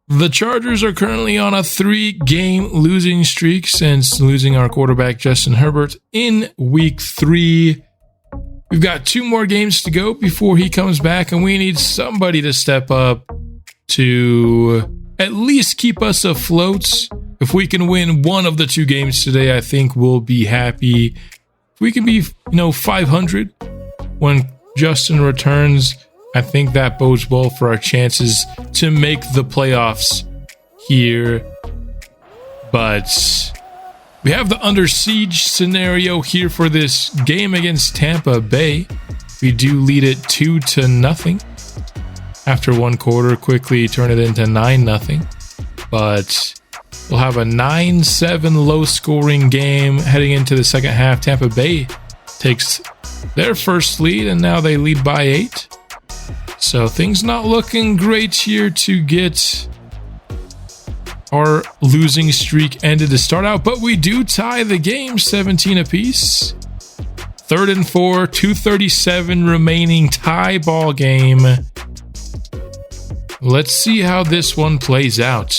The Chargers are currently on a 3-game losing streak since losing our quarterback Justin Herbert in week 3. We've got 2 more games to go before he comes back, and we need somebody to step up to at least keep us afloat. If we can win one of the 2 games today, I think we'll be happy. If we can be, 500 when Justin returns, I think that bodes well for our chances to make the playoffs here. But we have the under siege scenario here for this game against Tampa Bay. We do lead it 2-0. After 1 quarter, quickly turn it into 9-0. But we'll have a 9-7 low-scoring game heading into the second half. Tampa Bay takes their first lead, and now they lead by 8. So things not looking great here to get our losing streak ended to start out, but we do tie the game 17 apiece. 3rd and 4, 2:37 remaining, tie ball game. Let's see how this one plays out.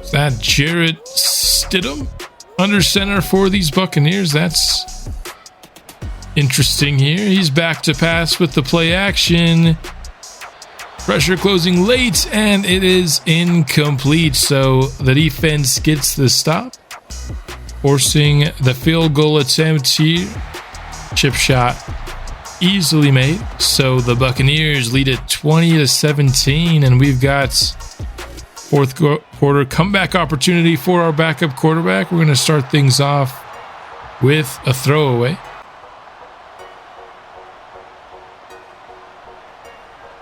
Is that Jarrett Stidham under center for these Buccaneers? That's interesting here. He's back to pass with the play action. Pressure closing late, and it is incomplete. So the defense gets the stop, forcing the field goal attempt here. Chip shot easily made. So the Buccaneers lead it 20-17, and we've got 4th quarter comeback opportunity for our backup quarterback. We're going to start things off with a throwaway.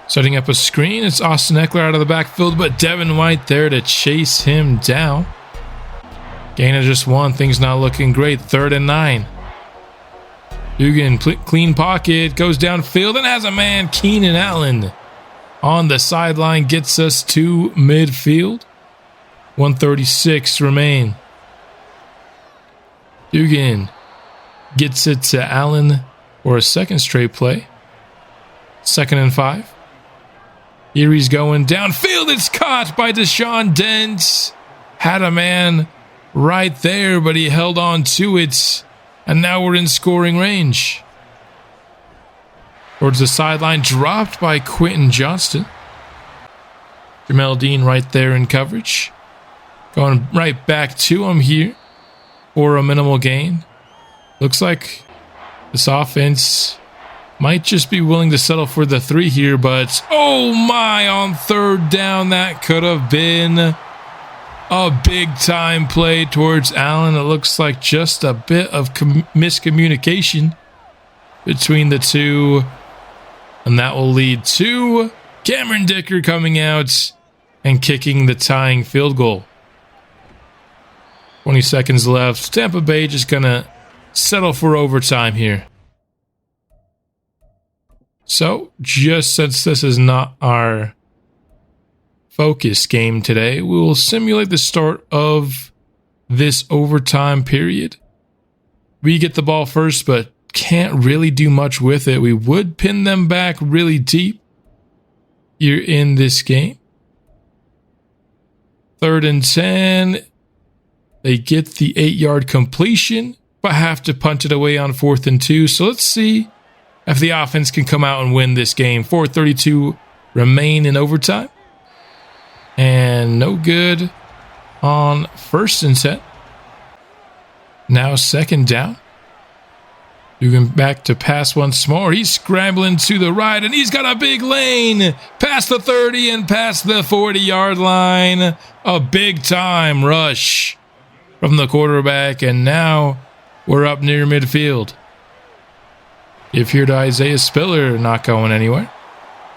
Setting up a screen, it's Austin Eckler out of the backfield, but Devin White there to chase him down. Gain of just 1, things not looking great. 3rd and 9. Dugan, clean pocket, goes downfield and has a man. Keenan Allen on the sideline gets us to midfield. 1:36 remain. Dugan gets it to Allen for a second straight play. 2nd and 5. Here he's going downfield. It's caught by Deshaun Dent. Had a man right there, but he held on to it. And now we're in scoring range. Towards the sideline, dropped by Quentin Johnston. Jamel Dean right there in coverage. Going right back to him here for a minimal gain. Looks like this offense might just be willing to settle for the 3 here, but oh my, on 3rd down, that could have been a big time play towards Allen. It looks like just a bit of miscommunication between the 2, and that will lead to Cameron Dicker coming out and kicking the tying field goal. 20 seconds left. Tampa Bay just gonna settle for overtime here. So, just since this is not our focus game today, we will simulate the start of this overtime period. We get the ball first, but can't really do much with it. We would pin them back really deep here in this game. 3rd and 10. They get the 8-yard completion, but have to punt it away on 4th and 2. So let's see if the offense can come out and win this game. 4:32 remain in overtime. And no good on 1st and 10. Now 2nd down. Moving back to pass once more. He's scrambling to the right, and he's got a big lane past the 30 and past the 40-yard line. A big-time rush from the quarterback, and now we're up near midfield. Give here to Isaiah Spiller, not going anywhere.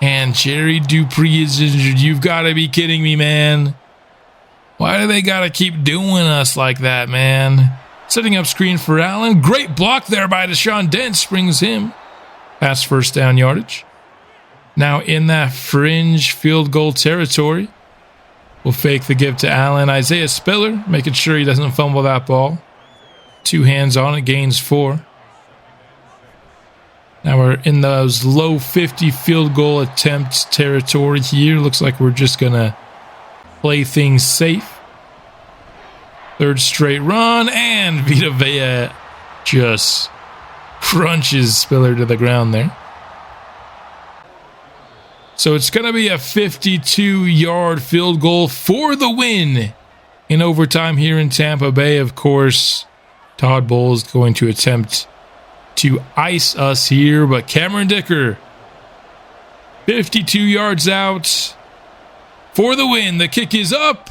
And Jerry Dupree is injured. You've got to be kidding me, man. Why do they got to keep doing us like that, man? Setting up screen for Allen. Great block there by Deshaun Dent. Brings him past 1st down yardage. Now in that fringe field goal territory. We'll fake the give to Allen. Isaiah Spiller, making sure he doesn't fumble that ball. 2 hands on it, gains 4. Now we're in those low 50 field goal attempt territory here. Looks like we're just going to play things safe. Third straight run, and Vita Vea just crunches Spiller to the ground there. So it's going to be a 52-yard field goal for the win in overtime here in Tampa Bay. Of course, Todd Bowles going to attempt to ice us here, but Cameron Dicker, 52 yards out for the win. The kick is up,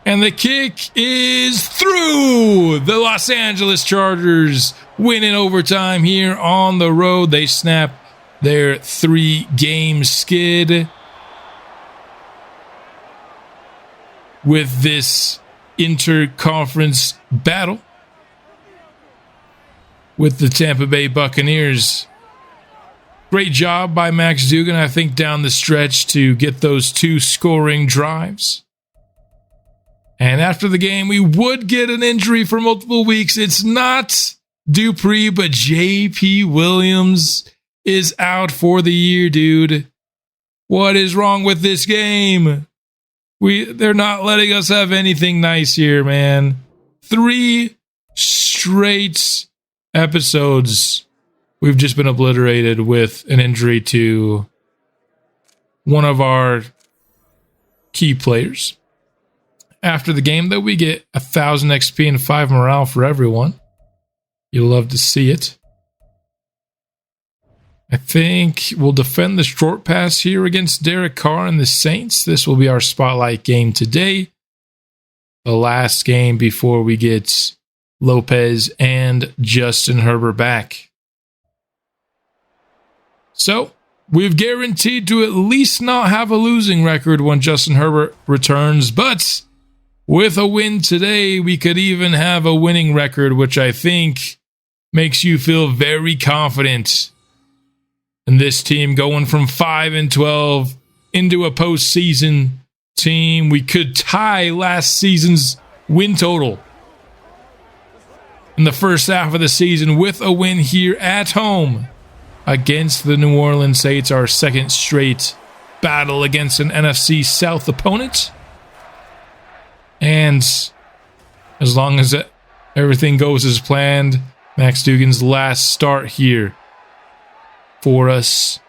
and the kick is through. The Los Angeles Chargers win in overtime here on the road. They snap their 3-game skid with this interconference battle with the Tampa Bay Buccaneers. Great job by Max Duggan, I think, down the stretch to get those 2 scoring drives. And after the game, we would get an injury for multiple weeks. It's not Dupree, but J.P. Williams is out for the year, dude. What is wrong with this game? They're not letting us have anything nice here, man. 3 straight episodes we've just been obliterated with an injury to one of our key players. After the game, though, we get 1,000 XP and 5 morale for everyone. You'll love to see it. I think we'll defend the short pass here against Derek Carr and the Saints. This will be our spotlight game today. The last game before we get Lopez and Justin Herbert back. So, we've guaranteed to at least not have a losing record when Justin Herbert returns, but with a win today, we could even have a winning record, which I think makes you feel very confident in this team going from 5-12 into a postseason team. We could tie last season's win total in the first half of the season with a win here at home against the New Orleans Saints, our second straight battle against an NFC South opponent. And as long as everything goes as planned, Max Duggan's last start here for us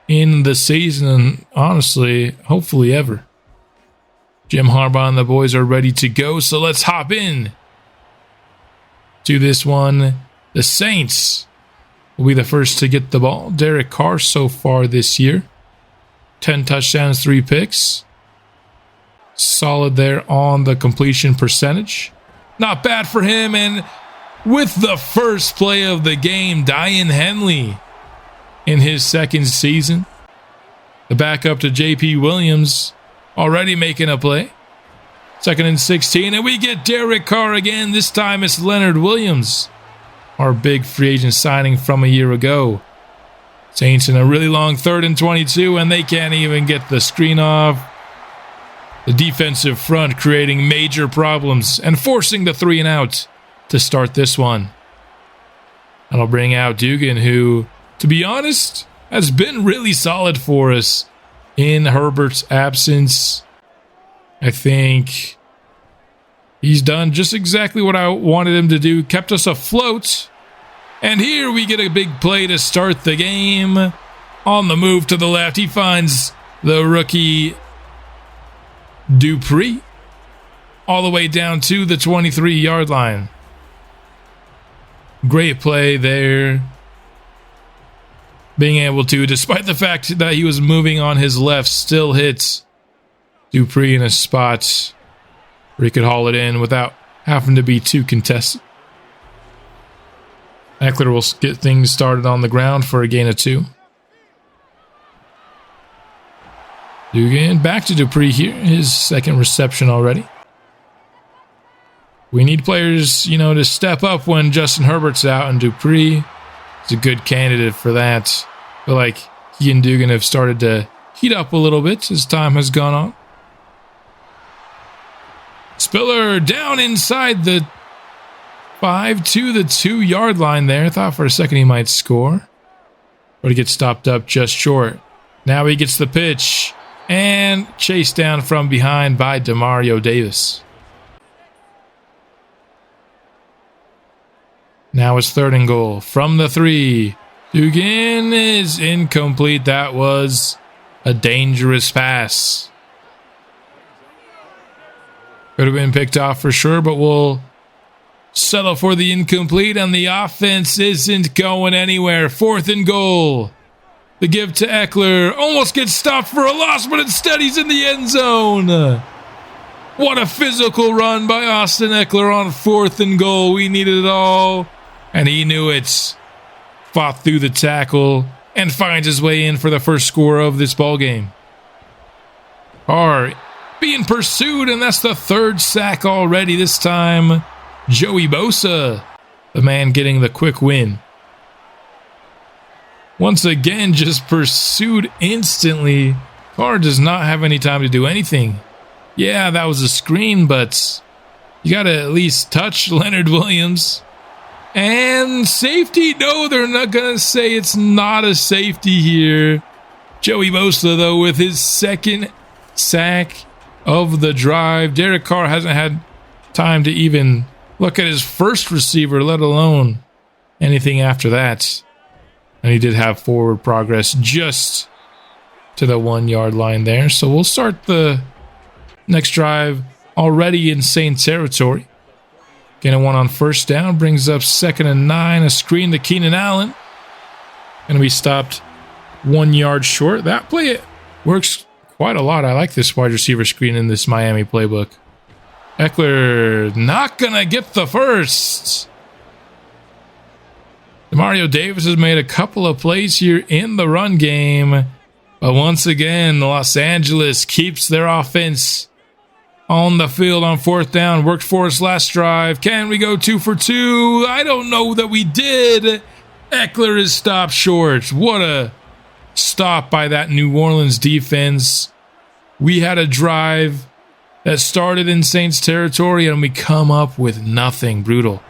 in the season, and honestly, hopefully ever. Jim Harbaugh and the boys are ready to go, so let's hop in to this one. The Saints will be the first to get the ball. Derek Carr so far this year, 10 touchdowns, 3 picks. Solid there on the completion percentage. Not bad for him, and with the first play of the game, Diane Henley in his second season. The backup to J.P. Williams already making a play. 2nd and 16, and we get Derek Carr again. This time it's Leonard Williams, our big free agent signing from a year ago. Saints in a really long 3rd and 22, and they can't even get the screen off. The defensive front creating major problems and forcing the 3 and out to start this one. And I'll bring out Duggan, who, to be honest, has been really solid for us in Herbert's absence. I think he's done just exactly what I wanted him to do, kept us afloat. And here we get a big play to start the game. On the move to the left, he finds the rookie Dupree all the way down to the 23-yard line. Great play there. Being able to, despite the fact that he was moving on his left, still hits Dupree in a spot where he could haul it in without having to be too contested. Eckler will get things started on the ground for a gain of 2. Duggan back to Dupree here, his second reception already. We need players, to step up when Justin Herbert's out, and Dupree is a good candidate for that. I feel like he and Duggan have started to heat up a little bit as time has gone on. Spiller down inside the 5 to the 2-yard line there. Thought for a second he might score, but he gets stopped up just short. Now he gets the pitch and chased down from behind by Demario Davis. Now it's 3rd and goal from the 3. Dugan is incomplete. That was a dangerous pass. Could have been picked off for sure, but we'll settle for the incomplete, and the offense isn't going anywhere. 4th and goal. The give to Eckler. Almost gets stopped for a loss, but instead he's in the end zone. What a physical run by Austin Eckler on 4th and goal. We needed it all, and he knew it. Fought through the tackle and finds his way in for the first score of this ball game. Carr being pursued, and that's the 3rd sack already. This time, Joey Bosa, the man getting the quick win. Once again, just pursued instantly. Carr does not have any time to do anything. Yeah, that was a screen, but you got to at least touch Leonard Williams. And safety? No, they're not going to say it's not a safety here. Joey Bosa, though, with his 2nd sack of the drive. Derek Carr hasn't had time to even look at his first receiver, let alone anything after that. And he did have forward progress just to the 1-yard line there. So we'll start the next drive already in Saints territory. Getting one on 1st down, brings up 2nd and 9. A screen to Keenan Allen. Going to be stopped 1 yard short. That play works quite a lot. I like this wide receiver screen in this Miami playbook. Eckler not going to get the first. Demario Davis has made a couple of plays here in the run game. But once again, Los Angeles keeps their offense on the field on 4th down. Worked for us last drive. Can we go 2 for 2? I don't know that we did. Eckler is stopped short. What a stop by that New Orleans defense. We had a drive that started in Saints territory, and we come up with nothing. Brutal.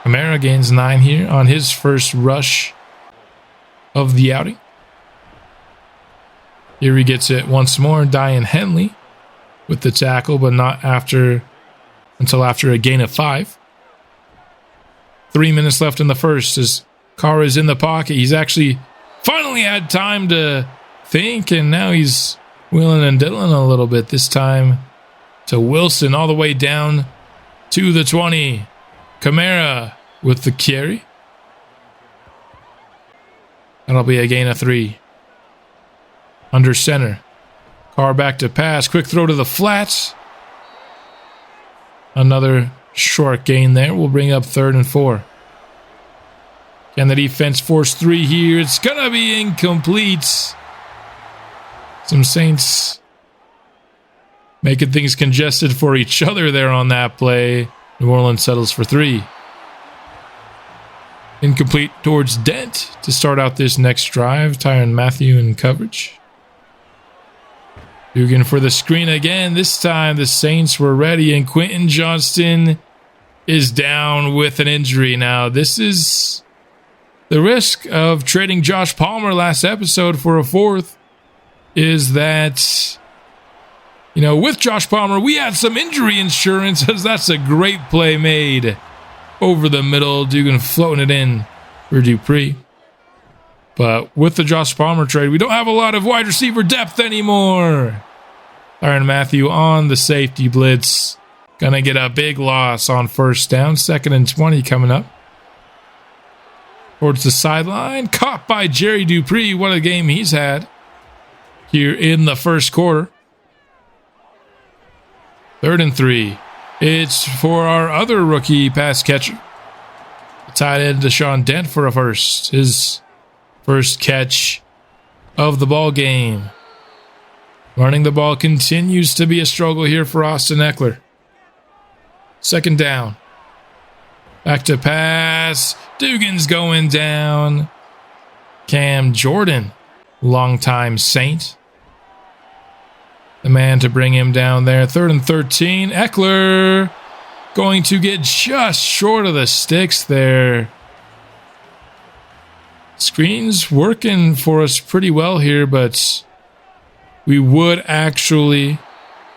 Kamara gains 9 here on his first rush of the outing. Here he gets it once more. Diane Henley with the tackle, but not until after a gain of 5. 3 minutes left in the first as Carr is in the pocket. He's actually finally had time to think, and now he's wheeling and dealing a little bit. This time to Wilson all the way down to the 20. Kamara with the carry. That'll be a gain of 3. Under center. Carr back to pass. Quick throw to the flats. Another short gain there. We'll bring up 3rd and 4. Can the defense force 3 here? It's going to be incomplete. Some Saints making things congested for each other there on that play. New Orleans settles for 3. Incomplete towards Dent to start out this next drive. Tyrann Mathieu in coverage. Dugan for the screen again. This time the Saints were ready, and Quentin Johnston is down with an injury. Now, this is the risk of trading Josh Palmer last episode for a 4th, is that, with Josh Palmer, we had some injury insurance, as that's a great play made over the middle. Dugan floating it in for Dupree. But with the Josh Palmer trade, we don't have a lot of wide receiver depth anymore. Tyrann Mathieu on the safety blitz. Gonna get a big loss on 1st down. 2nd and 20 coming up. Towards the sideline. Caught by Jerry Dupree. What a game he's had here in the first quarter. 3rd and 3. It's for our other rookie pass catcher. Tight end Deshaun Dent for a first. His first catch of the ball game. Running the ball continues to be a struggle here for Austin Eckler. 2nd down. Back to pass. Dugan's going down. Cam Jordan, longtime Saint. The man to bring him down there. 3rd and 13. Eckler going to get just short of the sticks there. Screen's working for us pretty well here, but we would actually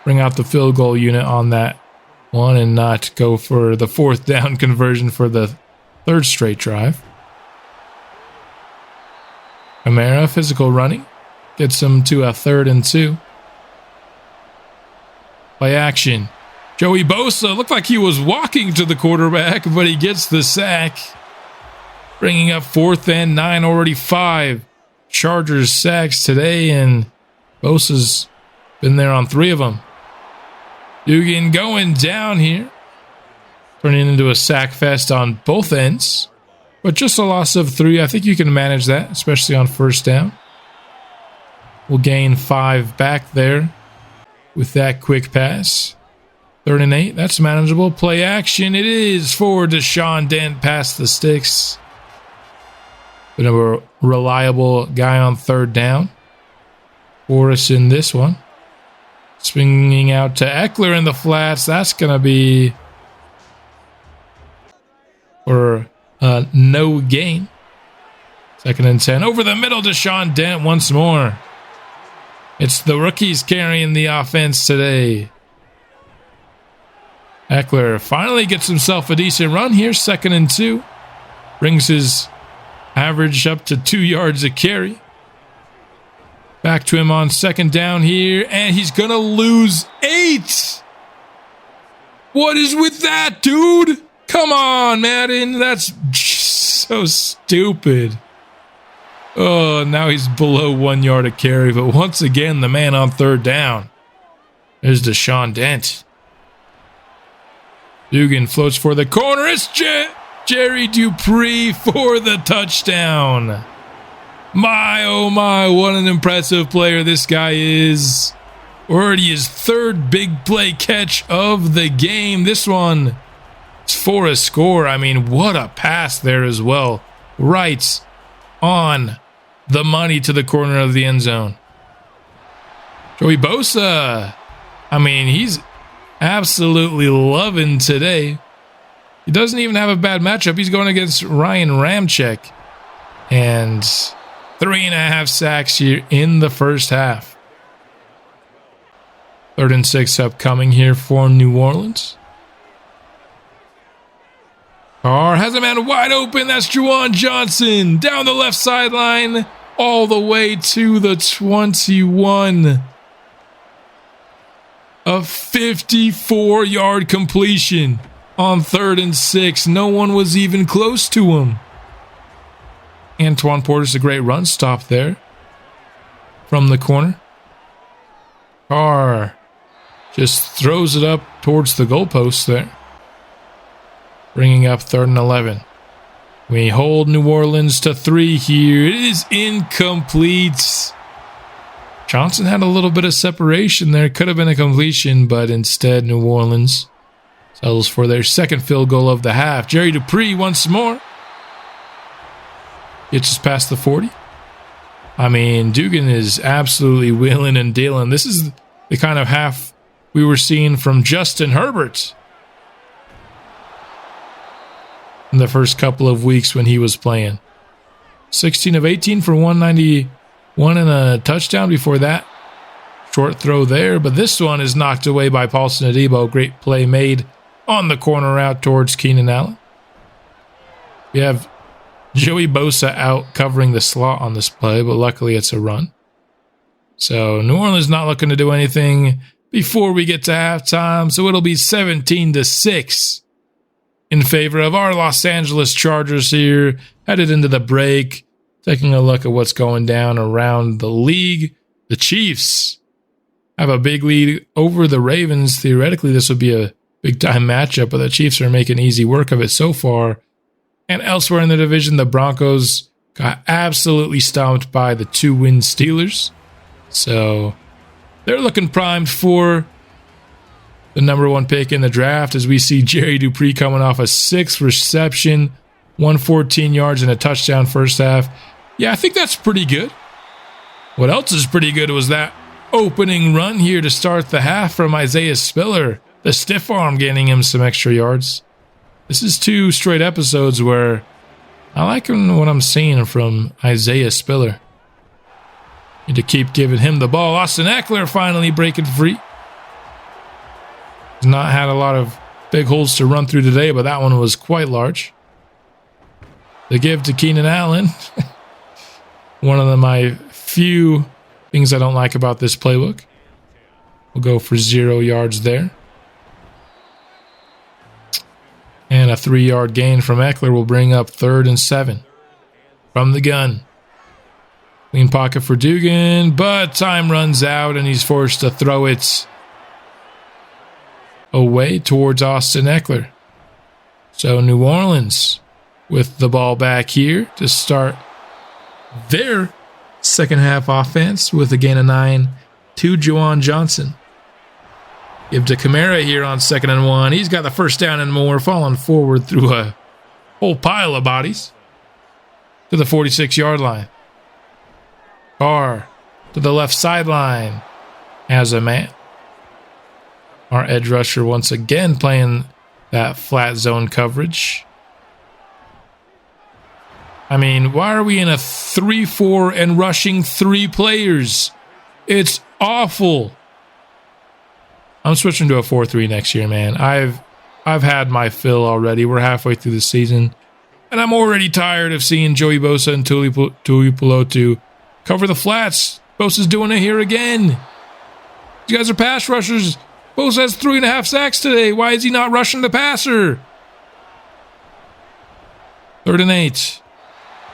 bring out the field goal unit on that one and not go for the 4th down conversion for the 3rd straight drive. Kamara, physical running, gets him to a 3rd and 2. Play action. Joey Bosa looked like he was walking to the quarterback, but he gets the sack. Bringing up 4th and 9, already 5 Chargers sacks today, and Bosa's been there on 3 of them. Dugan going down here, turning into a sack fest on both ends, but just a loss of 3. I think you can manage that, especially on 1st down. We'll gain 5 back there with that quick pass. 3rd and 8, that's manageable. Play action, it is for Deshaun Dent past the sticks. Been a reliable guy on 3rd down for us in this one. Swinging out to Eckler in the flats. That's going to be for no gain. 2nd and 10. Over the middle, Deshaun Dent once more. It's the rookies carrying the offense today. Eckler finally gets himself a decent run here. 2nd and 2. Brings his average up to 2 yards a carry. Back to him on 2nd down here, and he's going to lose 8. What is with that, dude? Come on, Madden. That's so stupid. Oh, now he's below 1 yard a carry, but once again, the man on 3rd down. There's Deshaun Dent. Dugan floats for the corner. It's Jerry Dupree for the touchdown. My, oh my, what an impressive player this guy is. Already his 3rd big play catch of the game. This one is for a score. I mean, what a pass there as well. Right on the money to the corner of the end zone. Joey Bosa, I mean, he's absolutely loving today. He doesn't even have a bad matchup. He's going against Ryan Ramczyk. And 3.5 sacks here in the 1st half. 3rd and 6 upcoming here for New Orleans. Carr has a man wide open. That's Juwan Johnson down the left sideline all the way to the 21. A 54-yard completion on 3rd and 6. No one was even close to him. Antoine Porter's a great run stop there from the corner. Carr just throws it up towards the goalpost there. Bringing up 3rd and 11. We hold New Orleans to 3 here. It is incomplete. Johnson had a little bit of separation there. Could have been a completion, but instead New Orleans settles for their 2nd field goal of the half. Jerry Dupree once more. Gets us past the 40. I mean, Dugan is absolutely wheeling and dealing. This is the kind of half we were seeing from Justin Herbert in the first couple of weeks when he was playing. 16 of 18 for 191 and a touchdown before that. Short throw there, but this one is knocked away by Paulson Adebo. Great play made on the corner out towards Keenan Allen. We have Joey Bosa out covering the slot on this play, but luckily it's a run. So New Orleans not looking to do anything before we get to halftime, so it'll be 17-6 in favor of our Los Angeles Chargers here, headed into the break. Taking a look at what's going down around the league. The Chiefs have a big lead over the Ravens. Theoretically, this would be a big-time matchup, but the Chiefs are making easy work of it so far. And elsewhere in the division, the Broncos got absolutely stomped by the 2-win Steelers. So they're looking primed for the number 1 pick in the draft as we see Jerry Dupree coming off a 6th reception, 114 yards and a touchdown 1st half. Yeah, I think that's pretty good. What else is pretty good was that opening run here to start the half from Isaiah Spiller. The stiff arm getting him some extra yards. This is 2 straight episodes where I like what I'm seeing from Isaiah Spiller. Need to keep giving him the ball. Austin Eckler finally breaking free. He's not had a lot of big holes to run through today, but that one was quite large. The give to Keenan Allen. One of my few things I don't like about this playbook. We'll go for 0 yards there. And a 3-yard gain from Eckler will bring up 3rd and 7 from the gun. Clean pocket for Dugan, but time runs out and he's forced to throw it away towards Austin Eckler. So New Orleans with the ball back here to start their second half offense with a gain of 9 to Juwan Johnson. Give to Kamara here on 2nd and 1. He's got the first down and more, falling forward through a whole pile of bodies to the 46-yard line. Carr to the left sideline as a man. Our edge rusher once again playing that flat zone coverage. I mean, why are we in a 3-4 and rushing 3 players? It's awful. I'm switching to a 4-3 next year, man. I've had my fill already. We're halfway through the season, and I'm already tired of seeing Joey Bosa and Tuipulotu cover the flats. Bosa's doing it here again. You guys are pass rushers. Bosa has 3.5 sacks today. Why is he not rushing the passer? 3rd and 8.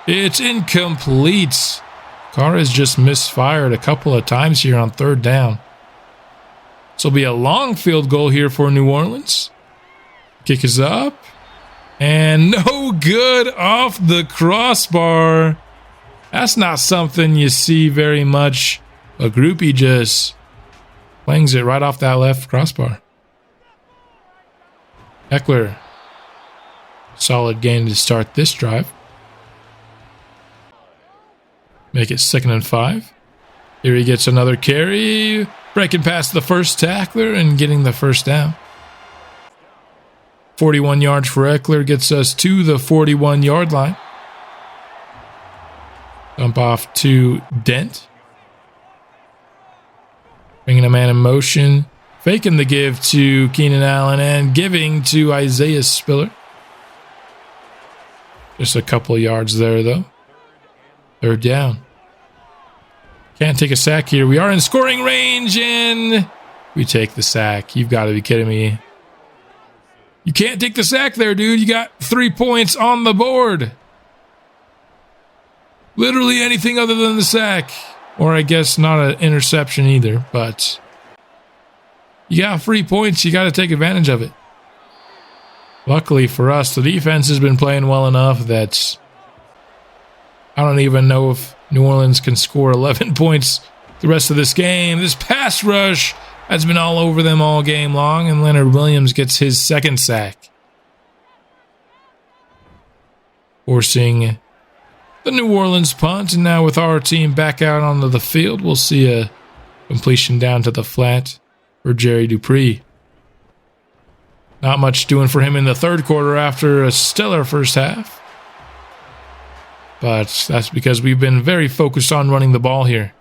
It's incomplete. Carr has just misfired a couple of times here on 3rd down. This will be a long field goal here for New Orleans. Kick is up. And no good off the crossbar. That's not something you see very much. A groupie just flings it right off that left crossbar. Eckler. Solid gain to start this drive. Make it 2nd and 5. Here he gets another carry. Breaking past the first tackler and getting the first down. 41 yards for Eckler gets us to the 41-yard line. Dump off to Dent. Bringing a man in motion. Faking the give to Keenan Allen and giving to Isaiah Spiller. Just a couple of yards there, though. 3rd down. Can't take a sack here. We are in scoring range, and we take the sack. You've got to be kidding me. You can't take the sack there, dude. You got 3 points on the board. Literally anything other than the sack. Or I guess not an interception either, but you got 3 points. You got to take advantage of it. Luckily for us, the defense has been playing well enough that I don't even know if New Orleans can score 11 points the rest of this game. This pass rush has been all over them all game long, and Leonard Williams gets his 2nd sack, forcing the New Orleans punt. And now with our team back out onto the field, we'll see a completion down to the flat for Jerry Dupree. Not much doing for him in the 3rd quarter after a stellar first half. But that's because we've been very focused on running the ball here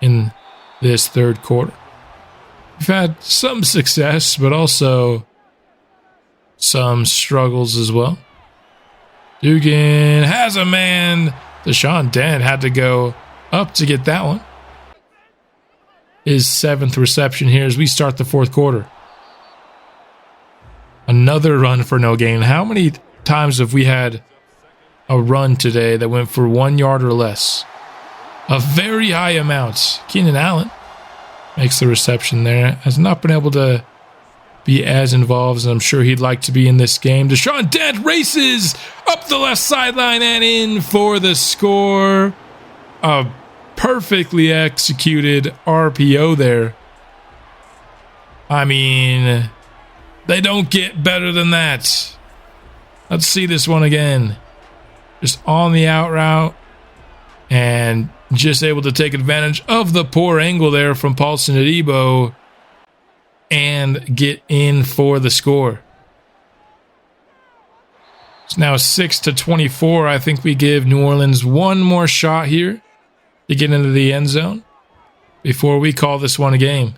in this 3rd quarter. We've had some success, but also some struggles as well. Dugan has a man. Deshaun Dent had to go up to get that one. His 7th reception here as we start the 4th quarter. Another run for no gain. How many times have we had a run today that went for 1 yard or less? A very high amount. Keenan Allen makes the reception there. Has not been able to be as involved as I'm sure he'd like to be in this game. Deshaun Dent races up the left sideline and in for the score. A perfectly executed RPO there. I mean, they don't get better than that. Let's see this one again. Just on the out route and just able to take advantage of the poor angle there from Paulson Adebo. and get in for the score. It's now 6-24. I think we give New Orleans one more shot here to get into the end zone before we call this one a game.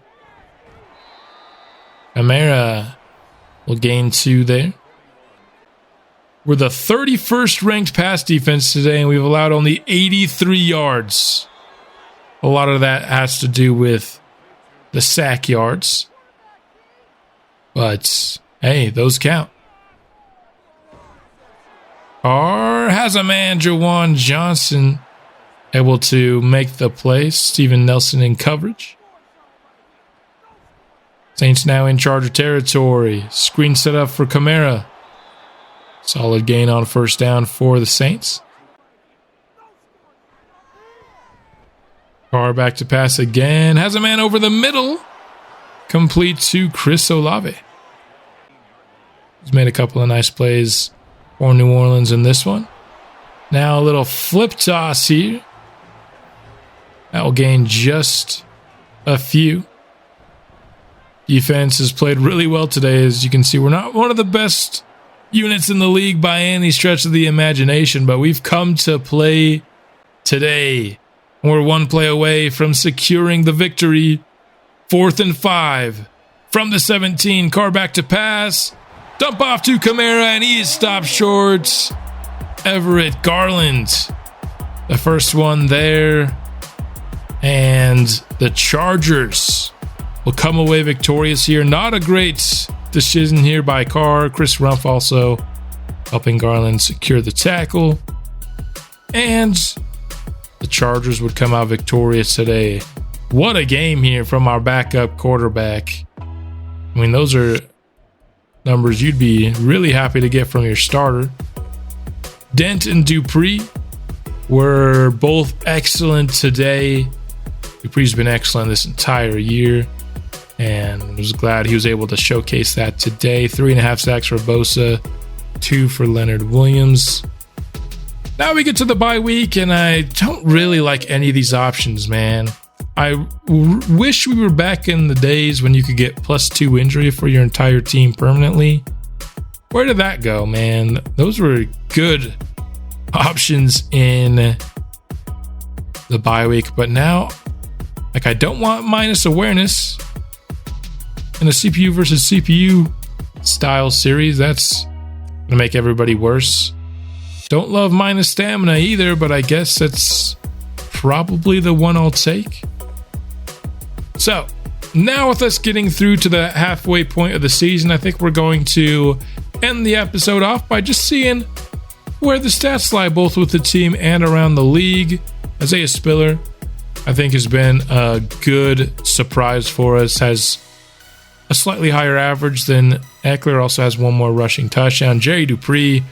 Kamara will gain 2 there. We're the 31st ranked pass defense today, and we've allowed only 83 yards. A lot of that has to do with the sack yards. But, hey, those count. Carr has a man, Jawan Johnson, able to make the play. Steven Nelson in coverage. Saints now in Charger territory. Screen set up for Kamara. Solid gain on first down for the Saints. Carr back to pass again. Has a man over the middle. Complete to Chris Olave. He's made a couple of nice plays for New Orleans in this one. Now a little flip toss here. That will gain just a few. Defense has played really well today. As you can see, we're not one of the best units in the league by any stretch of the imagination, but we've come to play today. We're one play away from securing the victory. 4th and 5 from the 17. Carr back to pass. Dump off to Kamara, and he is stopped short. Everett Garland, the first one there. And the Chargers will come away victorious here. Not a great decision here by Carr. Chris Rumph also helping Garland secure the tackle. And the Chargers would come out victorious today. What a game here from our backup quarterback. I mean, those are numbers you'd be really happy to get from your starter. Dent and Dupree were both excellent today. Dupree's been excellent this entire year, and I was glad he was able to showcase that today. 3.5 sacks for Bosa, 2 for Leonard Williams. Now we get to the bye week, and I don't really like any of these options, man. I wish we were back in the days when you could get +2 injury for your entire team permanently. Where did that go, man? Those were good options in the bye week, but now, like, I don't want minus awareness in a CPU versus CPU style series. That's gonna make everybody worse. Don't love minus stamina either, but I guess that's probably the one I'll take. So, now with us getting through to the halfway point of the season, I think we're going to end the episode off by just seeing where the stats lie, both with the team and around the league. Isaiah Spiller, I think, has been a good surprise for us. Has a slightly higher average than Eckler, also has one more rushing touchdown. Jerry Dupree,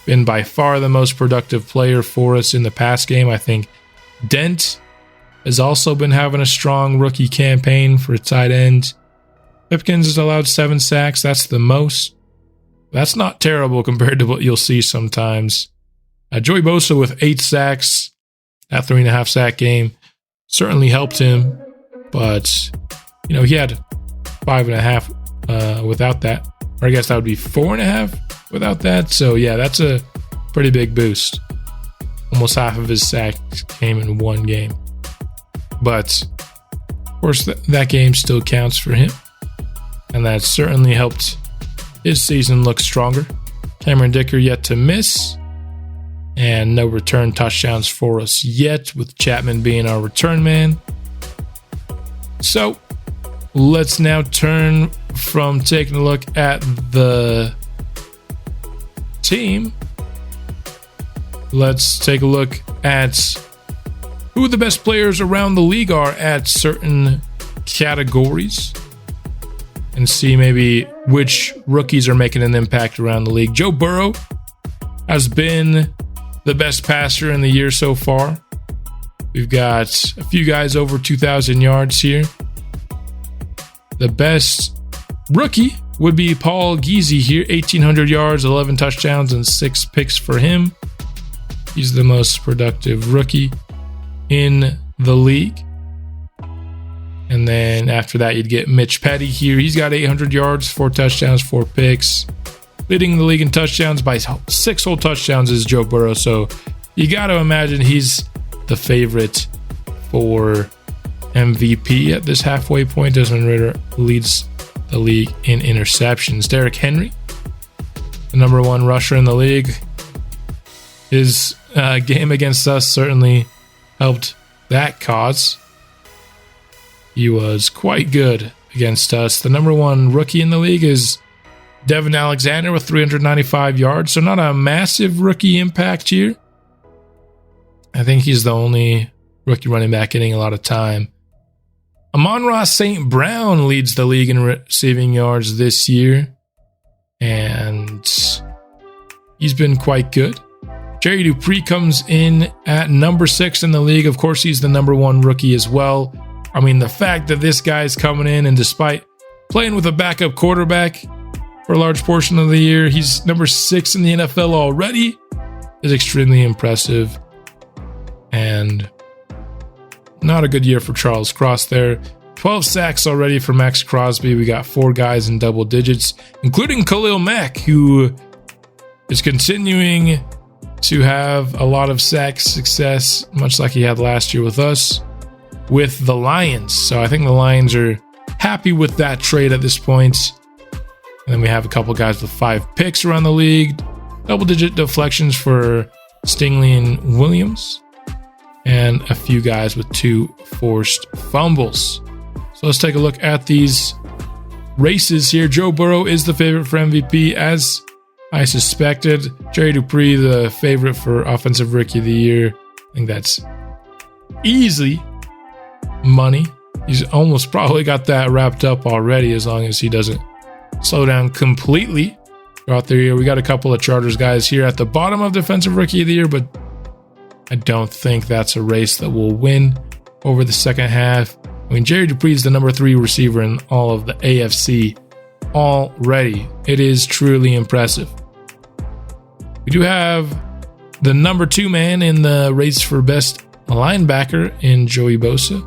been by far the most productive player for us in the pass game. I think Dent has also been having a strong rookie campaign for a tight end. Pipkins has allowed 7 sacks. That's the most. That's not terrible compared to what you'll see sometimes. Joey Bosa with 8 sacks. That 3.5 sack game certainly helped him. But, you know, he had 5.5 without that. Or I guess that would be 4.5 without that. So, yeah, that's a pretty big boost. Almost half of his sacks came in one game. But, of course, that game still counts for him. And that certainly helped his season look stronger. Cameron Dicker yet to miss. And no return touchdowns for us yet, with Chapman being our return man. So, let's now turn from taking a look at the team. Let's take a look at who the best players around the league are at certain categories and see maybe which rookies are making an impact around the league. Joe Burrow has been the best passer in the year so far. We've got a few guys over 2,000 yards here. The best rookie would be Paul Geezy here, 1,800 yards, 11 touchdowns, and 6 picks for him. He's the most productive rookie in the league. And And then after that, you'd get Mitch Petty here. He's got 800 yards, 4 touchdowns, 4 picks. Leading the league in touchdowns by 6 whole touchdowns is Joe Burrow. So you got to imagine he's the favorite for MVP at this halfway point. Desmond Ridder leads the league in interceptions. Derrick Henry, the number 1 rusher in the league. His game against us certainly helped that cause. He was quite good against us. The number 1 rookie in the league is Devin Alexander with 395 yards. So not a massive rookie impact here. I think he's the only rookie running back getting a lot of time. Amon-Ra St. Brown leads the league in receiving yards this year. And he's been quite good. Jerry Dupree comes in at number 6 in the league. Of course, he's the number 1 rookie as well. I mean, the fact that this guy's coming in and despite playing with a backup quarterback for a large portion of the year, he's number 6 in the NFL already is extremely impressive. And not a good year for Charles Cross there. 12 sacks already for Max Crosby. We got 4 guys in double digits, including Khalil Mack, who is continuing to have a lot of sack success, much like he had last year with us, with the Lions. So I think the Lions are happy with that trade at this point. And then we have a couple guys with 5 picks around the league, double-digit deflections for Stingley and Williams, and a few guys with 2 forced fumbles. So let's take a look at these races here. Joe Burrow is the favorite for MVP, as I suspected. Jerry Dupree, the favorite for Offensive Rookie of the Year. I think that's easy money. He's almost probably got that wrapped up already, as long as he doesn't slow down completely throughout the year. We got a couple of Chargers guys here at the bottom of Defensive Rookie of the Year, but I don't think that's a race that will win over the second half. I mean, Jerry Dupree is the number 3 receiver in all of the AFC already. It is truly impressive. We do have the number 2 man in the race for best linebacker in Joey Bosa.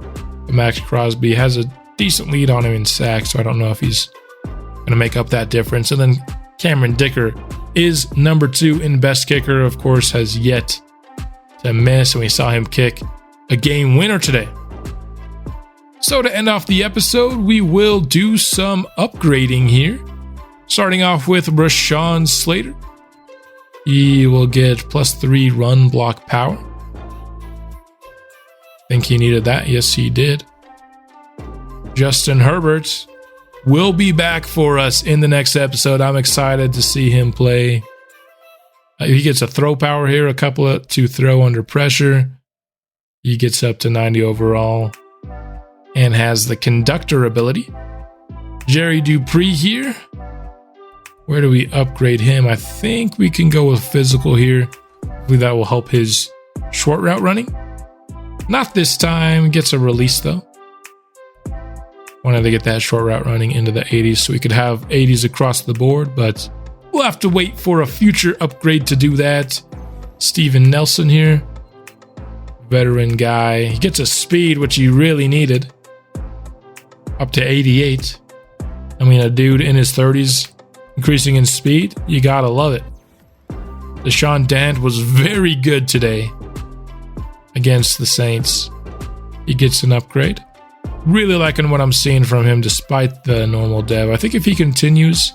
Max Crosby has a decent lead on him in sacks, so I don't know if he's going to make up that difference. And then Cameron Dicker is number 2 in best kicker, of course, has yet to miss, and we saw him kick a game winner today. So to end off the episode, we will do some upgrading here. Starting off with Rashawn Slater. He will get +3 run block power. Think he needed that? Yes, he did. Justin Herbert will be back for us in the next episode. I'm excited to see him play. He gets a throw power here, a couple to throw under pressure. He gets up to 90 overall and has the conductor ability. Jerry Dupree here. Where do we upgrade him? I think we can go with physical here. Hopefully that will help his short route running. Not this time. Gets a release though. Wanted to get that short route running into the 80s so we could have 80s across the board, but we'll have to wait for a future upgrade to do that. Steven Nelson here. Veteran guy. He gets a speed, which he really needed. Up to 88. I mean, a dude in his 30s increasing in speed. You gotta love it. Deshaun Dant was very good today against the Saints. He gets an upgrade. Really liking what I'm seeing from him despite the normal dev. I think if he continues,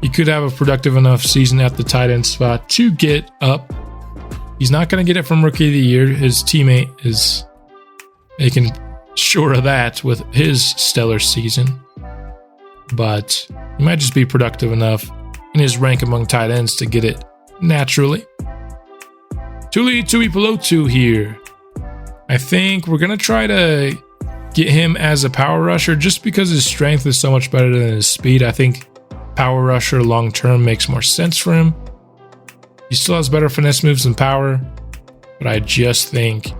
he could have a productive enough season at the tight end spot to get up. He's not going to get it from Rookie of the Year. His teammate is making sure of that with his stellar season. But he might just be productive enough in his rank among tight ends to get it naturally. Tuli Tuipulotu here. I think we're going to try to get him as a power rusher just because his strength is so much better than his speed. I think power rusher long term makes more sense for him. He still has better finesse moves than power, but I just think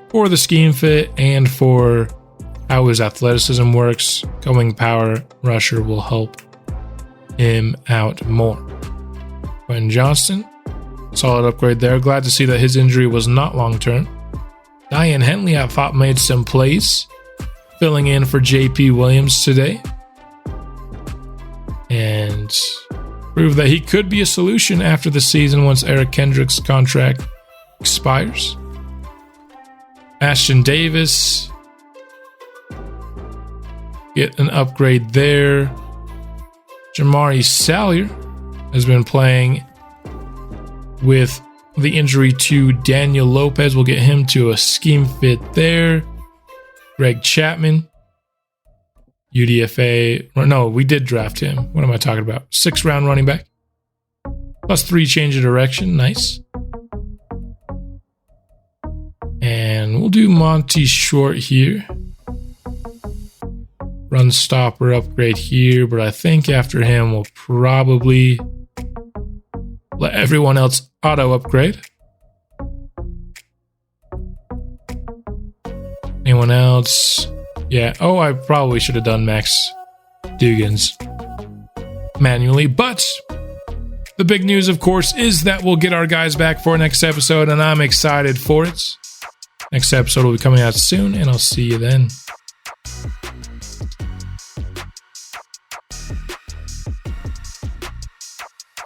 for the scheme fit and for how his athleticism works, going power rusher will help him out more. Quentin Johnston, solid upgrade there. Glad to see that his injury was not long term. Diane Henley, I thought, made some plays filling in for JP Williams today. And prove that he could be a solution after the season once Eric Kendrick's contract expires. Ashton Davis, get an upgrade there. Jamari Salyer has been playing with the injury to Daniel Lopez. We'll get him to a scheme fit there. Greg Chapman, UDFA. No, we did draft him. What am I talking about? 6th round running back. +3 change of direction. Nice. And we'll do Monty Short here. Run stopper upgrade here, but I think after him we'll probably let everyone else auto upgrade. Anyone else? Yeah. Oh, I probably should have done Max Dugans manually, but the big news, of course, is that we'll get our guys back for next episode, and I'm excited for it. Next episode will be coming out soon, and I'll see you then.